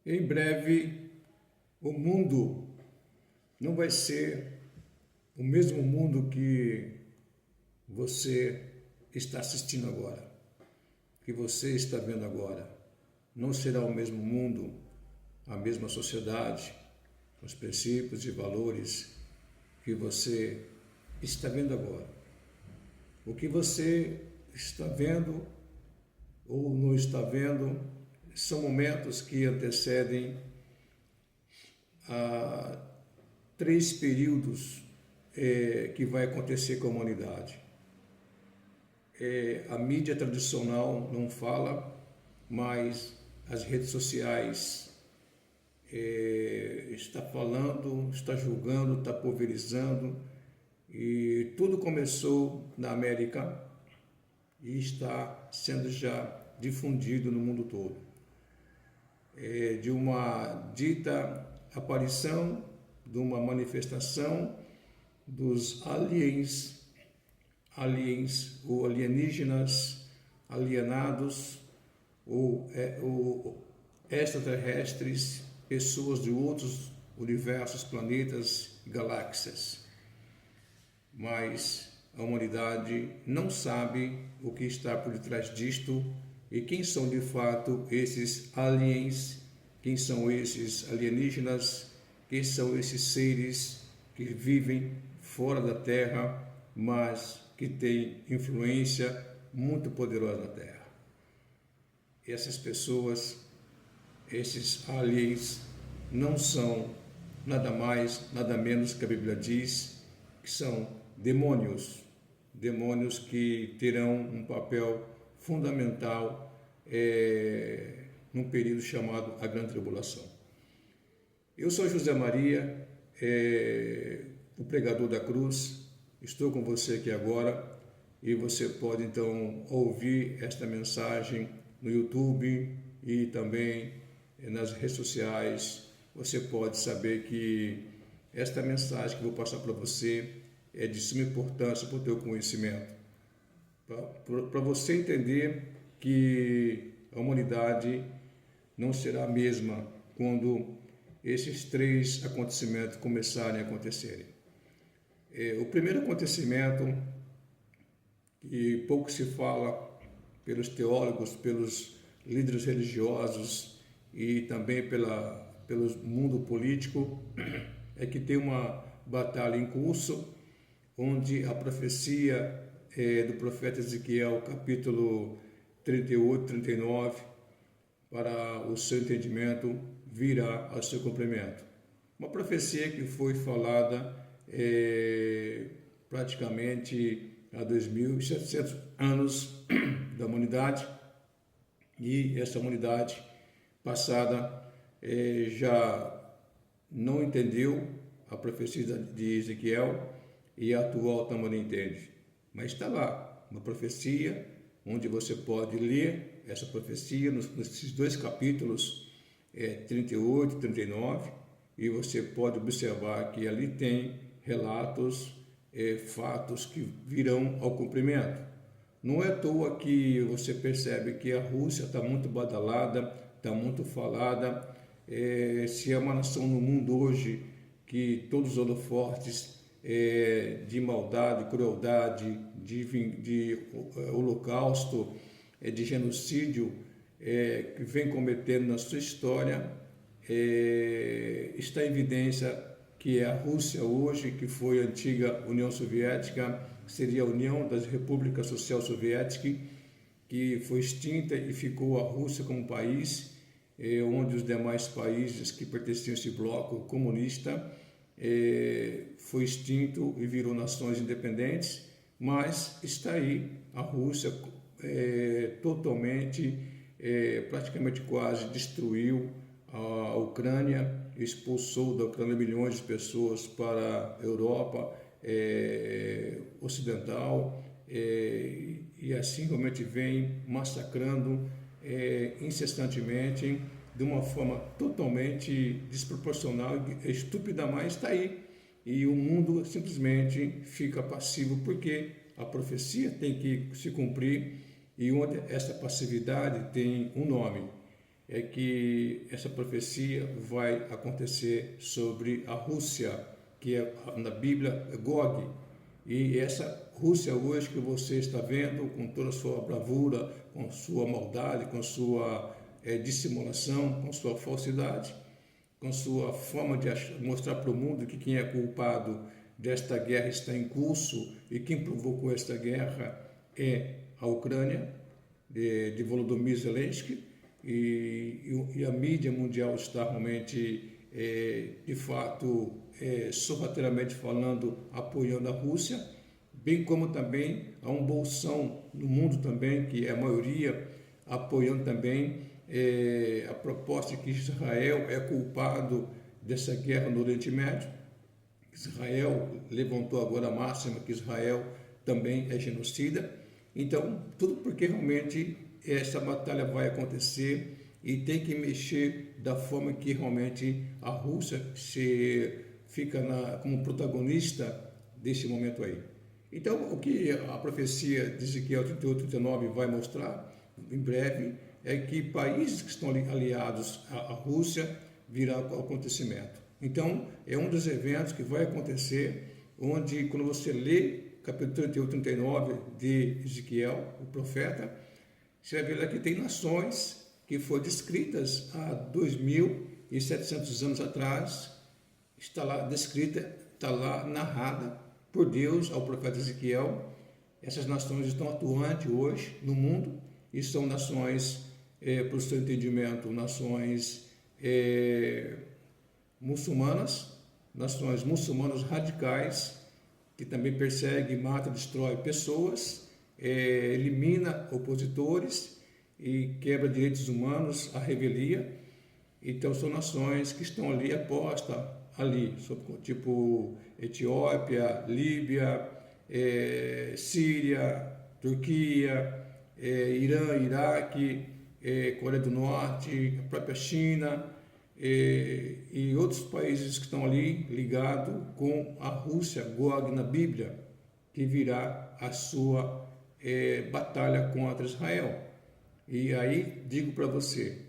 Em breve, o mundo não vai ser o mesmo mundo que você está assistindo agora, que você está vendo agora. Não será o mesmo mundo, a mesma sociedade, os princípios e valores que você está vendo agora. O que você está vendo ou não está vendo são momentos que antecedem a 3 períodos que vai acontecer com a humanidade. A mídia tradicional não fala, mas as redes sociais está falando, está julgando, está pulverizando, e tudo começou na América e está sendo já difundido no mundo todo. De uma dita aparição, de uma manifestação dos aliens ou alienígenas, alienados ou extraterrestres, pessoas de outros universos, planetas e galáxias. Mas a humanidade não sabe o que está por detrás disto e quem são de fato esses aliens, quem são esses alienígenas, quem são esses seres que vivem fora da Terra, mas que têm influência muito poderosa na Terra. Essas pessoas, esses aliens, não são nada mais, nada menos que a Bíblia diz, que são demônios que terão um papel fundamental num período chamado a Grande Tribulação. Eu sou José Maria, o pregador da cruz, estou com você aqui agora e você pode então ouvir esta mensagem no YouTube e também nas redes sociais. Você pode saber que esta mensagem que eu vou passar para você é de suma importância para o teu conhecimento, para você entender que a humanidade não será a mesma quando esses 3 acontecimentos começarem a acontecerem. O primeiro acontecimento, que pouco se fala pelos teólogos, pelos líderes religiosos e também pelo mundo político, é que tem uma batalha em curso, onde a profecia do profeta Ezequiel, capítulo 38, 39, para o seu entendimento, virá ao seu cumprimento. Uma profecia que foi falada praticamente há 2.700 anos da humanidade, e essa humanidade passada já não entendeu a profecia de Ezequiel e a atual também não entende. Mas está lá, uma profecia, onde você pode ler essa profecia nesses 2 capítulos, 38 e 39, e você pode observar que ali tem relatos, fatos que virão ao cumprimento. Não é à toa que você percebe que a Rússia está muito badalada, está muito falada. Se é uma nação no mundo hoje que todos os holofortes de maldade, crueldade, de holocausto, de genocídio que vem cometendo na sua história, está em evidência que é a Rússia hoje, que foi a antiga União Soviética, seria a União das Repúblicas Social Soviéticas, que foi extinta e ficou a Rússia como país, onde os demais países que pertenciam a esse bloco comunista foi extinto e virou nações independentes, mas está aí a Rússia totalmente, praticamente quase destruiu a Ucrânia, expulsou da Ucrânia milhões de pessoas para a Europa ocidental, e assim realmente vem massacrando incessantemente, de uma forma totalmente desproporcional e estúpida, mas está aí. E o mundo simplesmente fica passivo, porque a profecia tem que se cumprir, e onde essa passividade tem um nome. é que essa profecia vai acontecer sobre a Rússia, que é na Bíblia Gog. E essa Rússia hoje que você está vendo, com toda a sua bravura, com sua maldade, com sua dissimulação, com sua falsidade, com sua forma de mostrar para o mundo que quem é culpado desta guerra está em curso e quem provocou esta guerra é a Ucrânia, de Volodymyr Zelensky, e a mídia mundial está realmente, de fato, sorrateiramente falando, apoiando a Rússia, bem como também há um bolsão no mundo também, que é a maioria, apoiando também a proposta de que Israel é culpado dessa guerra no Oriente Médio. Israel levantou agora a máxima que Israel também é genocida. Então, tudo porque realmente essa batalha vai acontecer e tem que mexer da forma que realmente a Rússia fica como protagonista desse momento aí. Então, o que a profecia de Ezequiel 38, 39 vai mostrar em breve é que países que estão aliados à Rússia virá o acontecimento. Então, é um dos eventos que vai acontecer, onde quando você lê capítulo 38, 39 de Ezequiel, o profeta, você vai ver lá que tem nações que foram descritas há 2.700 anos atrás, está lá descrita, está lá narrada por Deus ao profeta Ezequiel. Essas nações estão atuantes hoje no mundo e são nações, para o seu entendimento, nações muçulmanas radicais, que também persegue, mata, destrói pessoas, elimina opositores e quebra direitos humanos, a revelia. Então são nações que estão ali apostas ali, tipo Etiópia, Líbia, Síria, Turquia, Irã, Iraque, Coreia do Norte, a própria China, e outros países que estão ali ligados com a Rússia, Gog na Bíblia, que virá a sua batalha contra Israel. E aí digo para você,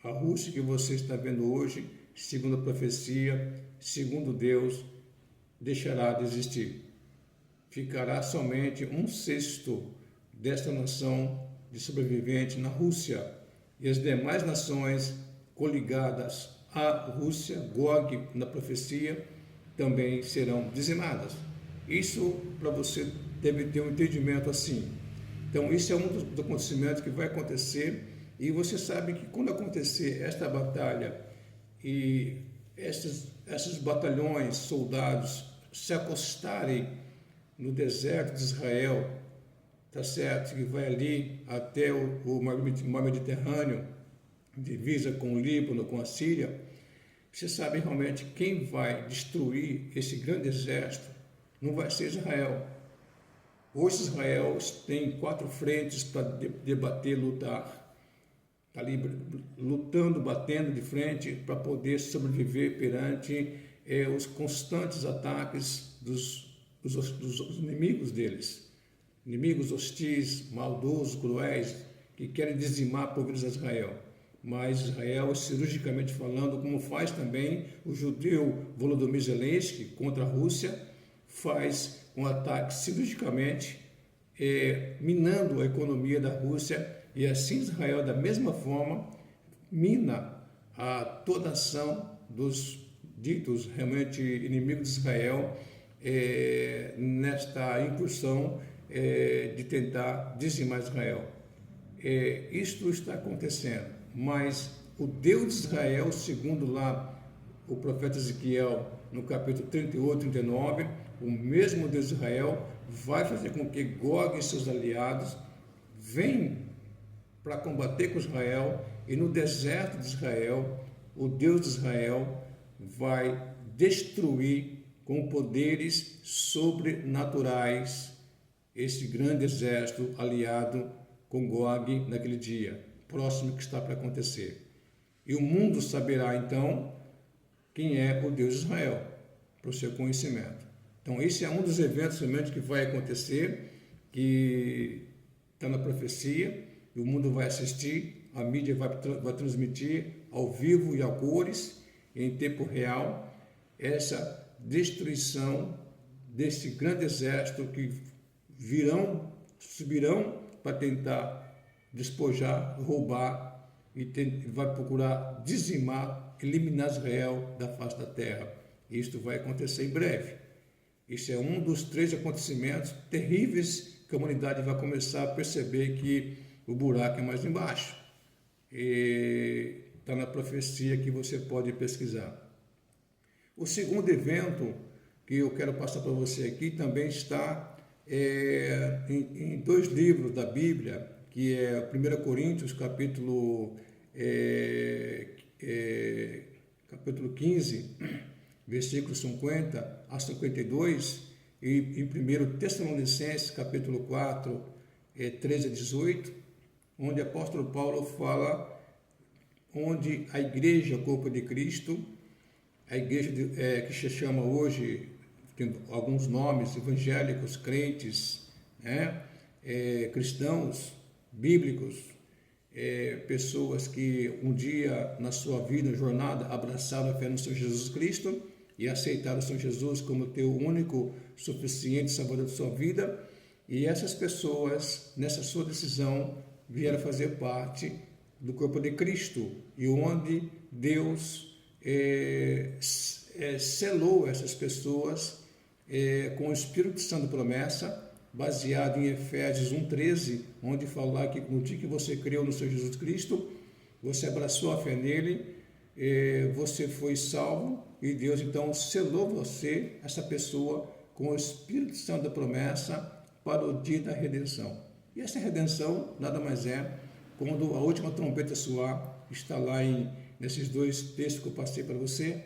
a Rússia que você está vendo hoje, segundo a profecia, segundo Deus, deixará de existir. Ficará somente 1/6 desta nação de sobrevivente na Rússia, e as demais nações coligadas à Rússia, Gog, na profecia, também serão dizimadas. Isso para você deve ter um entendimento assim. Então, isso é um dos acontecimentos que vai acontecer, e você sabe que quando acontecer esta batalha e esses batalhões, soldados, se acostarem no deserto de Israel, tá certo? Que vai ali até o mar Mediterrâneo, divisa com o Líbano, com a Síria, você sabe realmente quem vai destruir esse grande exército não vai ser Israel. Hoje Israel tem 4 frentes para debater, lutar. Está ali lutando, batendo de frente para poder sobreviver perante os constantes ataques dos inimigos deles. Inimigos hostis, maldosos, cruéis, que querem dizimar a pobreza de Israel. Mas Israel, cirurgicamente falando, como faz também o judeu Volodymyr Zelensky contra a Rússia, faz um ataque cirurgicamente, minando a economia da Rússia, e assim Israel, da mesma forma, mina toda a ação dos ditos realmente inimigos de Israel nesta incursão de tentar dizimar Israel. Isto está acontecendo, mas o Deus de Israel, segundo lá o profeta Ezequiel, no capítulo 38, 39, o mesmo Deus de Israel vai fazer com que Gog e seus aliados venham para combater com Israel, e no deserto de Israel, o Deus de Israel vai destruir com poderes sobrenaturais esse grande exército aliado com Gog naquele dia, próximo que está para acontecer. E o mundo saberá então quem é o Deus de Israel, para o seu conhecimento. Então esse é um dos eventos realmente que vai acontecer, que está na profecia, e o mundo vai assistir a mídia vai transmitir ao vivo e a cores, em tempo real, essa destruição desse grande exército que subirão para tentar despojar, roubar e vai procurar dizimar, eliminar Israel da face da terra. Isto vai acontecer em breve. Isso é um dos 3 acontecimentos terríveis que a humanidade vai começar a perceber que o buraco é mais embaixo. Está na profecia que você pode pesquisar. O segundo evento que eu quero passar para você aqui também está em 2 livros da Bíblia, que é 1 Coríntios, capítulo 15, versículos 50 a 52, e em 1 Tessalonicenses, capítulo 4, 13 a 18, onde o apóstolo Paulo fala onde a igreja, o corpo de Cristo, a igreja que se chama hoje, tem alguns nomes, evangélicos, crentes, né? Cristãos, bíblicos, pessoas que um dia na sua vida, jornada, abraçaram a fé no Senhor Jesus Cristo e aceitaram o Senhor Jesus como teu único, suficiente Salvador de sua vida, e essas pessoas, nessa sua decisão, vieram fazer parte do corpo de Cristo, e onde Deus selou essas pessoas com o Espírito Santo de promessa, baseado em Efésios 1,13, onde fala que no dia que você creu no Senhor Jesus Cristo, você abraçou a fé nele, você foi salvo, e Deus então selou você, essa pessoa, com o Espírito Santo da promessa para o dia da redenção. E essa redenção nada mais é quando a última trombeta soar, está lá nesses 2 textos que eu passei para você,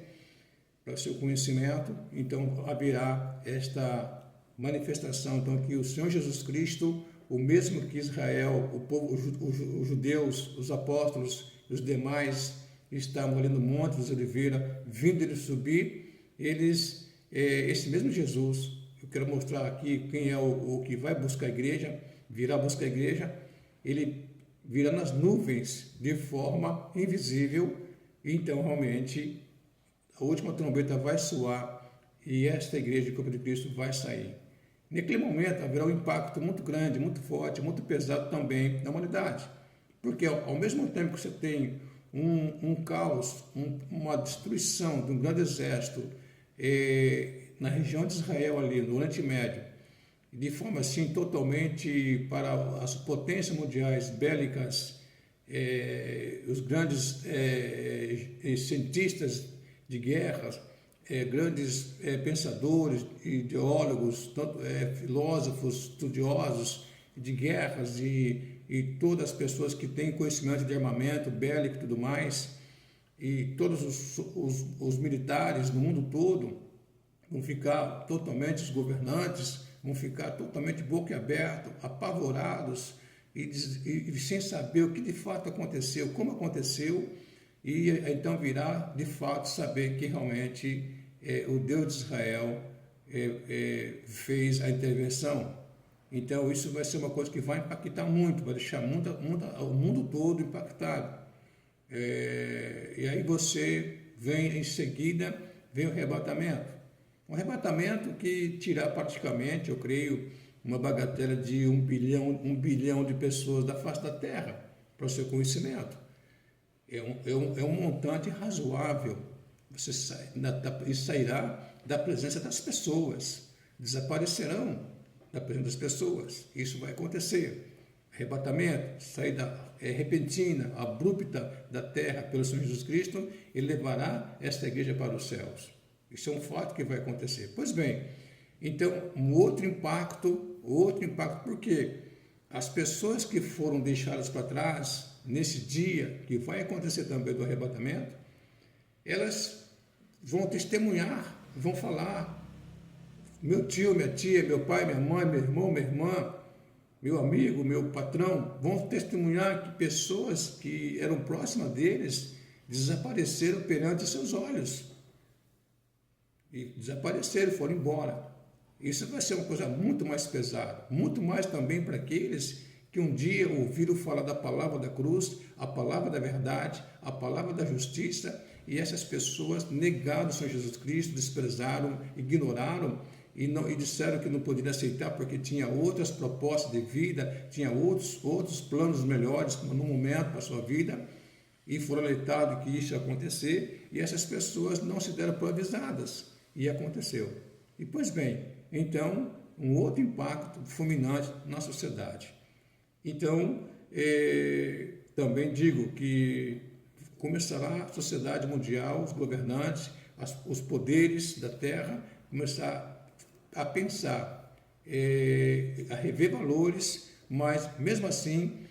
para o seu conhecimento. Então haverá esta manifestação, então, que o Senhor Jesus Cristo, o mesmo que Israel, o povo, os judeus, os apóstolos, os demais estavam ali no Monte dos Oliveiras, vindo ele subir, esse mesmo Jesus, eu quero mostrar aqui quem é o que vai buscar a igreja, virá buscar a igreja, ele virá nas nuvens de forma invisível, então realmente a última trombeta vai soar e esta igreja de corpo de Cristo vai sair. Naquele momento haverá um impacto muito grande, muito forte, muito pesado também na humanidade, porque ao mesmo tempo que você tem um caos, uma destruição de um grande exército na região de Israel ali, no Oriente Médio, de forma assim totalmente para as potências mundiais bélicas, os grandes cientistas de guerras, grandes pensadores, ideólogos, filósofos, estudiosos de guerras e todas as pessoas que têm conhecimento de armamento bélico e tudo mais, e todos os militares no mundo todo vão ficar totalmente, os governantes vão ficar totalmente boquiabertos, apavorados e sem saber o que de fato aconteceu, como aconteceu, e então virá de fato saber que realmente o Deus de Israel fez a intervenção. Então isso vai ser uma coisa que vai impactar muito, vai deixar o mundo todo impactado. E aí você vem em seguida, vem o arrebatamento. Um arrebatamento que tirar praticamente, eu creio, uma bagatela de 1 bilhão de pessoas da face da terra, para o seu conhecimento. É um montante razoável. Você sairá da presença das pessoas, desaparecerão da presença das pessoas. Isso vai acontecer. Arrebatamento, saída repentina, abrupta da terra pelo Senhor Jesus Cristo, ele levará esta igreja para os céus. Isso é um fato que vai acontecer. Pois bem, então, outro impacto, por quê? As pessoas que foram deixadas para trás nesse dia, que vai acontecer também do arrebatamento, elas vão testemunhar, vão falar, meu tio, minha tia, meu pai, minha mãe, meu irmão, minha irmã, meu amigo, meu patrão, vão testemunhar que pessoas que eram próximas deles desapareceram perante seus olhos. E desapareceram, foram embora. Isso vai ser uma coisa muito mais pesada, muito mais também para aqueles que um dia ouviram falar da palavra da cruz, a palavra da verdade, a palavra da justiça, e essas pessoas negaram o Senhor Jesus Cristo, desprezaram, ignoraram e disseram que não poderiam aceitar porque tinha outras propostas de vida, tinha outros planos melhores no momento para a sua vida, e foram alertados que isso ia acontecer, e essas pessoas não se deram por avisadas, e aconteceu. E pois bem, então, um outro impacto fulminante na sociedade. Então, também digo que começará a sociedade mundial, os governantes, os poderes da terra, começar a pensar, a rever valores, mas mesmo assim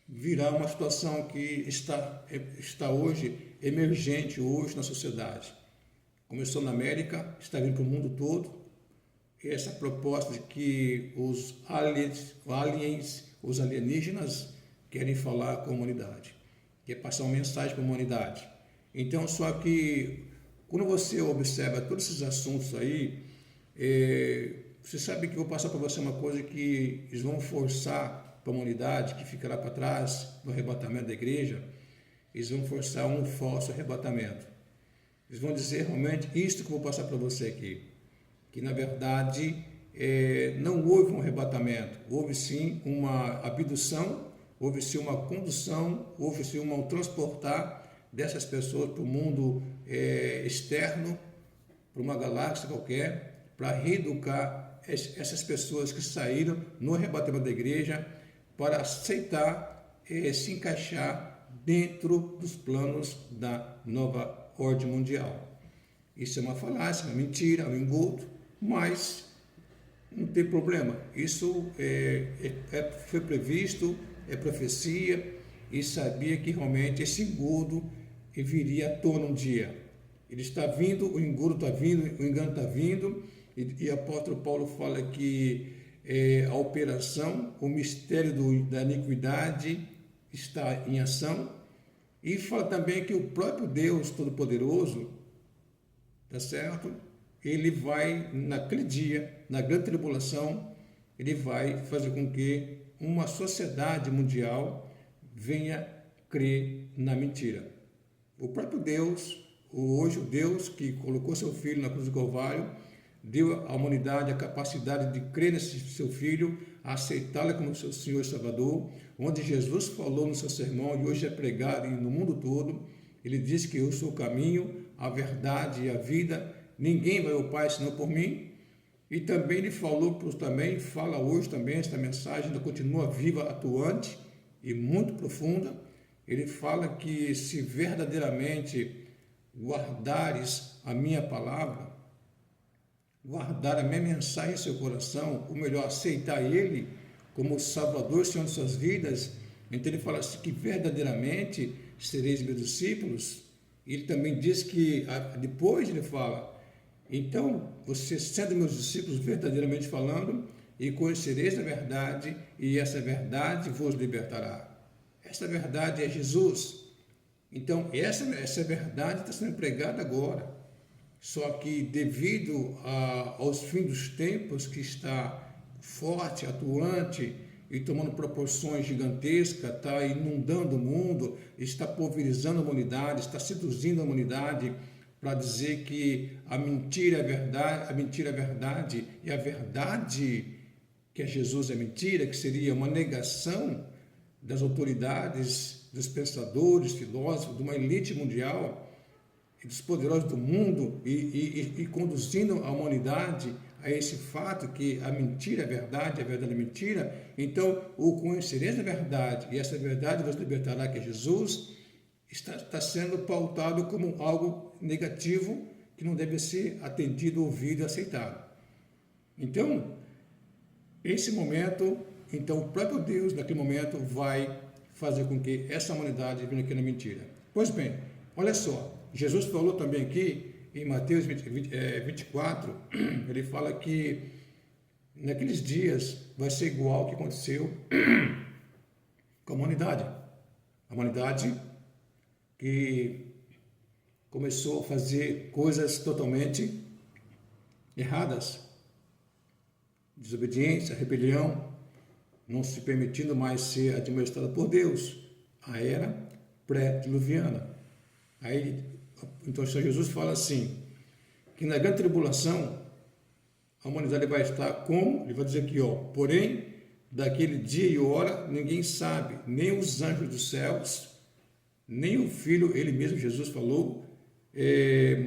virá uma situação que está hoje emergente hoje na sociedade. Começou na América, está vindo para o mundo todo, essa proposta de que os aliens, os alienígenas querem falar com a humanidade, quer passar uma mensagem para a humanidade. Então, só que quando você observa todos esses assuntos aí, você sabe que eu vou passar para você uma coisa que eles vão forçar para a humanidade, que ficará para trás no arrebatamento da igreja, eles vão forçar um falso arrebatamento. Eles vão dizer realmente isto que eu vou passar para você aqui, que na verdade não houve um arrebatamento, houve sim uma abdução, houve sim uma condução, houve sim um transportar dessas pessoas para o mundo externo, para uma galáxia qualquer, para reeducar essas pessoas que saíram no arrebatamento da igreja para aceitar se encaixar dentro dos planos da nova ordem mundial. Isso é uma falácia, uma mentira, é um engodo, mas não tem problema. Isso foi previsto, é profecia, e sabia que realmente esse engodo viria à tona um dia. Ele está vindo, o engodo está vindo, o engano está vindo, e o apóstolo Paulo fala que a operação, o mistério da iniquidade está em ação, e fala também que o próprio Deus Todo-Poderoso, tá certo? Ele vai, naquele dia, na grande tribulação, ele vai fazer com que uma sociedade mundial venha crer na mentira. O próprio Deus, hoje o Deus que colocou seu Filho na cruz do Calvário, deu à humanidade a capacidade de crer nesse seu Filho, aceitá-lo como seu Senhor e Salvador, onde Jesus falou no seu sermão e hoje é pregado no mundo todo. Ele disse que eu sou o caminho, a verdade e a vida, ninguém vai ao Pai senão por mim. E também ele falou, fala hoje também, esta mensagem ainda continua viva, atuante e muito profunda. Ele fala que se verdadeiramente guardares a minha palavra, guardar a minha mensagem em seu coração, ou melhor, aceitar Ele como Salvador, Senhor de suas vidas, então ele fala assim, que verdadeiramente sereis meus discípulos. Ele também diz que, depois ele fala, então, vocês sendo meus discípulos verdadeiramente falando, e conhecereis a verdade, e essa verdade vos libertará. Essa verdade é Jesus. Então, essa verdade está sendo pregada agora. Só que devido aos fins dos tempos, que está forte, atuante e tomando proporções gigantescas, está inundando o mundo, está pulverizando a humanidade, está seduzindo a humanidade para dizer que a mentira é verdade e a verdade que é Jesus é mentira, que seria uma negação das autoridades, dos pensadores, filósofos, de uma elite mundial, dos poderosos do mundo e conduzindo a humanidade a esse fato que a mentira é verdade, a verdade é mentira. Então, o conhecereis da verdade e essa verdade vos libertará, que é Jesus, está sendo pautado como algo negativo que não deve ser atendido, ouvido e aceitado. Então, esse momento, então o próprio Deus naquele momento vai fazer com que essa humanidade venha aqui na mentira. Pois bem, olha só, Jesus falou também aqui em Mateus 24, ele fala que naqueles dias vai ser igual ao que aconteceu com a humanidade. A humanidade que começou a fazer coisas totalmente erradas, desobediência, rebelião, não se permitindo mais ser administrada por Deus, a era pré-diluviana. Aí, então, o Senhor Jesus fala assim, que na grande tribulação, a humanidade vai estar como? Ele vai dizer aqui, porém, daquele dia e hora, ninguém sabe, nem os anjos dos céus, nem o Filho, ele mesmo, Jesus falou,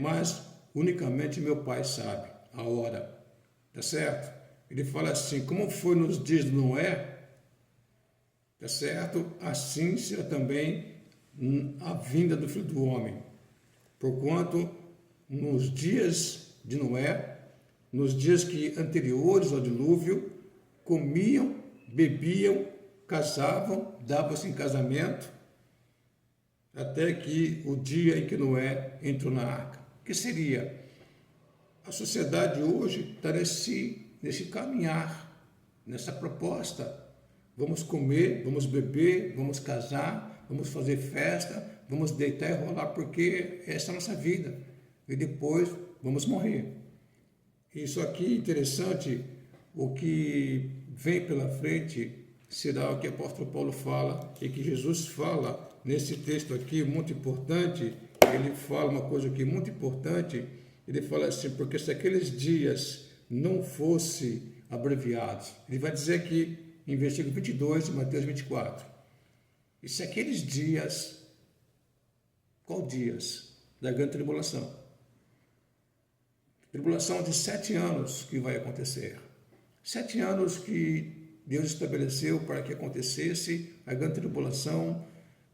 mas unicamente meu Pai sabe a hora, tá certo? Ele fala assim, como foi nos dias de Noé, tá certo? Assim será também a vinda do Filho do Homem. Porquanto, nos dias de Noé, nos dias que anteriores ao dilúvio, comiam, bebiam, casavam, davam-se em casamento, até que o dia em que Noé entrou na arca. O que seria? A sociedade hoje está nesse caminhar, nessa proposta. Vamos comer, vamos beber, vamos casar, vamos fazer festa, vamos deitar e rolar, porque essa é a nossa vida. E depois vamos morrer. Isso aqui é interessante, o que vem pela frente será o que o apóstolo Paulo fala e que Jesus fala nesse texto aqui, muito importante. Ele fala uma coisa aqui muito importante, ele fala assim, porque se aqueles dias não fossem abreviados, ele vai dizer aqui em versículo 22 de Mateus 24, e se aqueles dias, qual dias? Da grande tribulação. Tribulação de 7 anos que vai acontecer. 7 anos que Deus estabeleceu para que acontecesse a grande tribulação,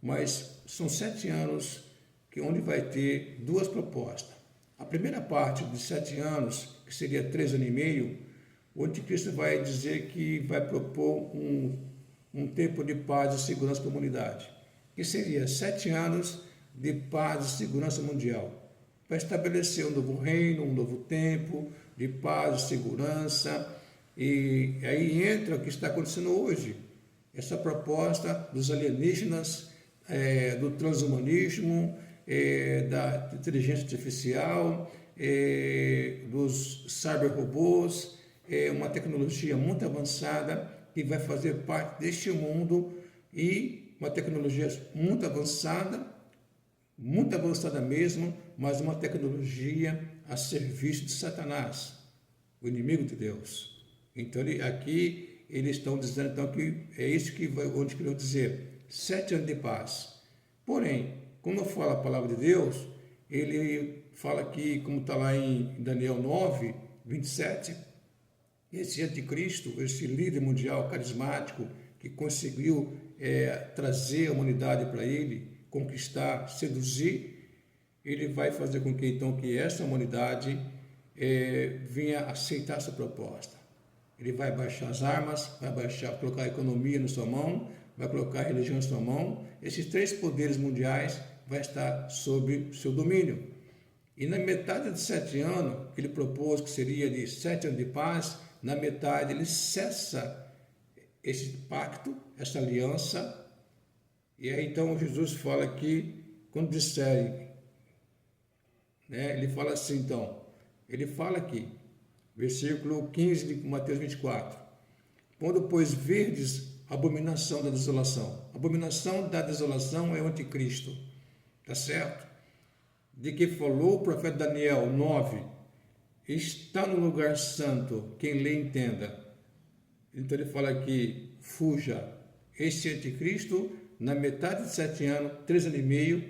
mas são 7 anos que onde vai ter duas propostas. A primeira parte de 7 anos, que seria 3 anos e meio, o anticristo vai dizer que vai propor um tempo de paz e segurança para a humanidade, que seria 7 anos de paz e segurança mundial. Vai estabelecer um novo reino, um novo tempo de paz e segurança, e aí entra o que está acontecendo hoje, essa proposta dos alienígenas, do transhumanismo, da inteligência artificial, dos cyberrobôs, uma tecnologia muito avançada que vai fazer parte deste mundo, e uma tecnologia muito avançada mesmo, mas uma tecnologia a serviço de Satanás, o inimigo de Deus. Então, aqui eles estão dizendo então, que é isso que onde queriam dizer, 7 anos de paz. Porém, quando fala a palavra de Deus, ele fala aqui, como está lá em Daniel 9, 27, esse anticristo, esse líder mundial carismático que conseguiu trazer a humanidade para ele, conquistar, seduzir, ele vai fazer com que então que essa humanidade venha aceitar essa proposta. Ele vai baixar as armas, colocar a economia na sua mão, vai colocar a religião na sua mão. Esses 3 poderes mundiais vai estar sob seu domínio. E na metade de 7 anos, que ele propôs que seria de 7 anos de paz, na metade ele cessa esse pacto, essa aliança. E aí então Jesus fala aqui, quando disserem, ele fala assim então, ele fala aqui, versículo 15 de Mateus 24, quando pois verdes a abominação da desolação, a abominação da desolação é o anticristo, tá certo? De que falou o profeta Daniel 9, está no lugar santo, quem lê entenda. Então ele fala aqui, fuja, este anticristo, na metade de 7 anos, 3 anos e meio,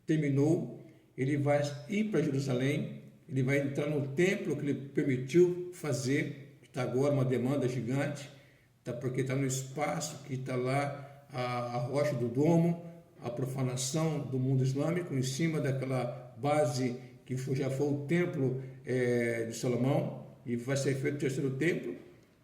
terminou, ele vai ir para Jerusalém, ele vai entrar no templo que ele permitiu fazer, que está agora uma demanda gigante, porque está no espaço que está lá a rocha do domo, a profanação do mundo islâmico, em cima daquela base que já foi o templo de Salomão, e vai ser feito o 3º templo.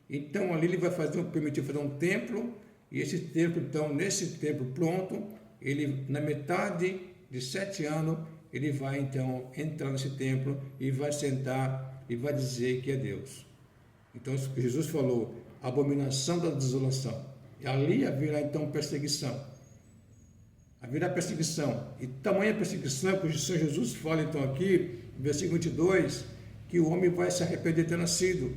Então ali ele vai permitir fazer um templo, e esse templo, então, nesse templo pronto, ele, na metade de 7 anos, ele vai, então, entrar nesse templo e vai sentar e vai dizer que é Deus. Então, Jesus falou, abominação da desolação. E ali haverá, então, perseguição. Haverá perseguição. E tamanha perseguição que o Senhor Jesus fala, então, aqui, no versículo 22, que o homem vai se arrepender de ter nascido.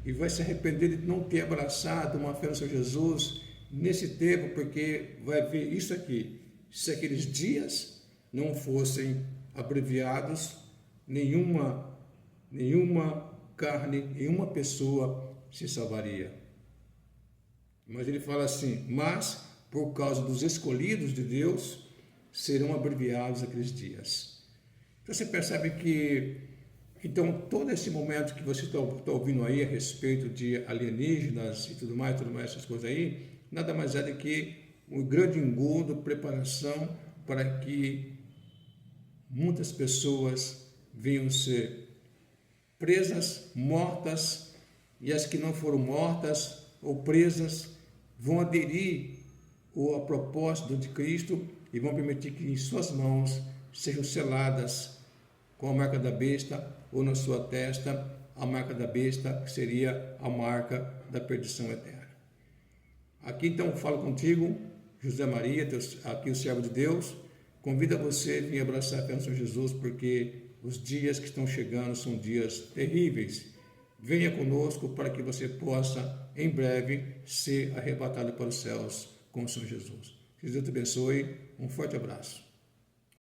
e vai se arrepender de não ter abraçado uma fé no Senhor Jesus nesse tempo, porque vai ver isso aqui. Se aqueles dias não fossem abreviados, nenhuma carne, nenhuma pessoa se salvaria. Mas ele fala assim, mas por causa dos escolhidos de Deus, serão abreviados aqueles dias. Então você percebe que, então, todo esse momento que você está ouvindo aí a respeito de alienígenas e tudo mais, essas coisas aí, nada mais é do que um grande engodo, preparação para que muitas pessoas venham ser presas, mortas, e as que não foram mortas ou presas vão aderir ao propósito de Cristo e vão permitir que em suas mãos sejam seladas com a marca da besta ou na sua testa a marca da besta, que seria a marca da perdição eterna. Aqui então falo contigo, José Maria, aqui o servo de Deus, convida você a vir abraçar a fé no Senhor Jesus, porque os dias que estão chegando são dias terríveis. Venha conosco para que você possa, em breve, ser arrebatado para os céus com o Senhor Jesus. Que Deus te abençoe. Um forte abraço.